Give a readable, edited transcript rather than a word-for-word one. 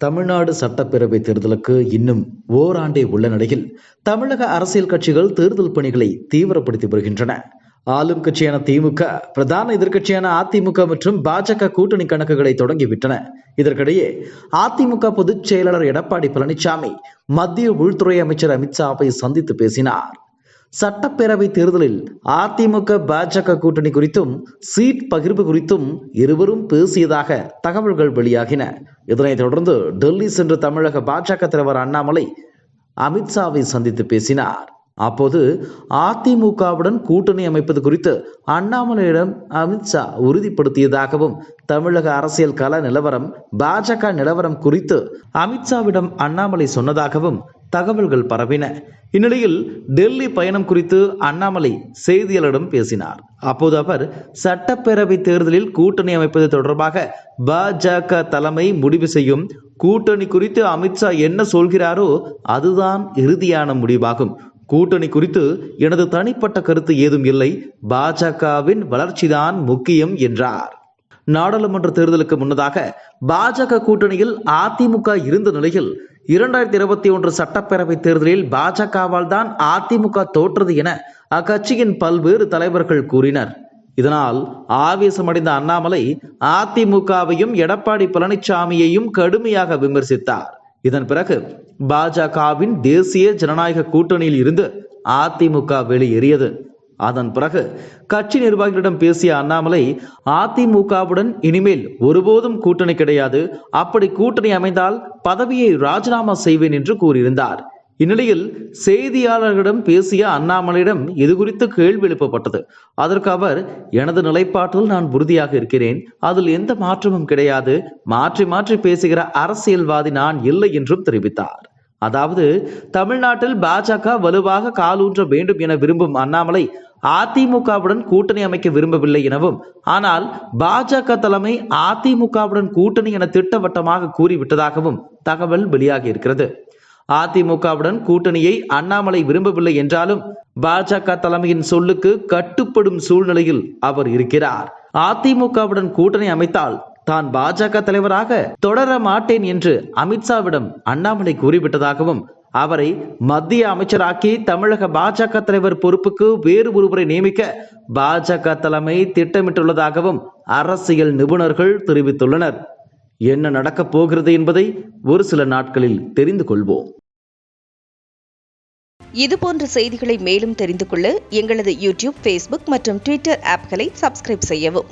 தமிழ்நாடு சட்டப்பேரவை தேர்தலுக்கு இன்னும் ஓராண்டே உள்ள நிலையில் தமிழக அரசியல் கட்சிகள் தேர்தல் பணிகளை தீவிரப்படுத்தி வருகின்றன. ஆளும் கட்சியான திமுக, பிரதான எதிர்க்கட்சியான அதிமுக மற்றும் பாஜக கூட்டணி கணக்குகளை தொடங்கிவிட்டன. இதற்கிடையே அதிமுக பொதுச் செயலாளர் எடப்பாடி பழனிசாமி மத்திய உள்துறை அமைச்சர் அமித்ஷாவை சந்தித்து பேசினார். சட்டப்பேரவை தேர்தலில் அதிமுக பாஜக கூட்டணி குறித்தும் சீட் பகிர்வு குறித்தும் இருவரும் பேசியதாக தகவல்கள் வெளியாகின. இதனைத் தொடர்ந்து டெல்லி சென்று தமிழக பாஜக தலைவர் அண்ணாமலை அமித்ஷாவை சந்தித்து பேசினார். அப்போது அதிமுகவுடன் கூட்டணி அமைப்பது குறித்து அண்ணாமலையிடம் அமித்ஷா உறுதிப்படுத்தியதாகவும், தமிழக அரசியல் கள நிலவரம், பாஜக நிலவரம் குறித்து அமித்ஷாவிடம் அண்ணாமலை சொன்னதாகவும் தகவல்கள் பரவின. இந்நிலையில் டெல்லி பயணம் குறித்து அண்ணாமலை செய்தியாளரிடம் பேசினார். அப்போது அவர், சட்டப்பேரவை தேர்தலில் கூட்டணி அமைப்பது தொடர்பாக பாஜக தலைமை முடிவு செய்யும். கூட்டணி குறித்து அமித்ஷா என்ன சொல்கிறாரோ அதுதான் இறுதியான முடிவாகும். கூட்டணி குறித்து எனது தனிப்பட்ட கருத்து ஏதும் இல்லை. பாஜகவின் வளர்ச்சிதான் முக்கியம் என்றார். நாடாளுமன்ற தேர்தலுக்கு முன்னதாக பாஜக கூட்டணியில் அதிமுக இருந்த நிலையில் 2021 சட்டப்பேரவை தேர்தலில் பாஜகவால் தான் அதிமுக தோற்றது என அக்கட்சியின் பல்வேறு தலைவர்கள் கூறினர். இதனால் ஆவேசமடைந்த அண்ணாமலை அதிமுகவையும் எடப்பாடி பழனிசாமியையும் கடுமையாக விமர்சித்தார். இதன் பிறகு பாஜகவின் தேசிய ஜனநாயக கூட்டணியில் இருந்து அதிமுக வெளியேறியது. அதன் பிறகு கட்சி நிர்வாகிகளிடம் பேசிய அண்ணாமலை, அதிமுகவுடன் இனிமேல் ஒருபோதும் கூட்டணி கிடையாது, அப்படி கூட்டணி அமைந்தால் பதவியை ராஜினாமா செய்வேன் என்று கூறியிருந்தார். இந்நிலையில் செய்தியாளர்களிடம் பேசிய அண்ணாமலையிடம் இது குறித்து கேள்வி எழுப்பப்பட்டது. அதற்கு அவர், எனது நிலைப்பாட்டில் நான் உறுதியாக இருக்கிறேன், அதில் எந்த மாற்றமும் கிடையாது, மாற்றி மாற்றி பேசுகிற அரசியல்வாதி நான் இல்லை என்றும் தெரிவித்தார். அதாவது, தமிழ்நாட்டில் பாஜக வலுவாக காலூன்ற வேண்டும் என விரும்பும் அண்ணாமலை அதிமுகவுடன் கூட்டணி அமைக்க விரும்பவில்லை எனவும், ஆனால் பாஜக தலைமை அதிமுகவுடன் கூட்டணி என திட்டவட்டமாக கூறிவிட்டதாகவும் தகவல் வெளியாகி இருக்கிறது. அதிமுகவுடன் கூட்டணியை அண்ணாமலை விரும்பவில்லை என்றாலும் பாஜக தலைமையின் சொல்லுக்கு கட்டுப்படும் சூழ்நிலையில் அவர் இருக்கிறார். அதிமுகவுடன் கூட்டணி அமைத்தால் தான் பாஜக தலைவராக தொடர மாட்டேன் என்று அமித்ஷாவிடம் அண்ணாமலை கூறிவிட்டதாகவும், அவரை மத்திய அமைச்சராக்கி தமிழக பாஜக தலைவர் பொறுப்புக்கு வேறு ஒருவரை நியமிக்க பாஜக தலைமை திட்டமிட்டுள்ளதாகவும் அரசியல் நிபுணர்கள் தெரிவித்துள்ளனர். என்ன நடக்கப் போகிறது என்பதை ஒரு சில நாட்களில் தெரிந்து கொள்வோம். இதுபோன்ற செய்திகளை மேலும் தெரிந்து கொள்ள எங்களது யூடியூப், ஃபேஸ்புக் மற்றும் ட்விட்டர் ஆப்களை சப்ஸ்கிரைப் செய்யவும்.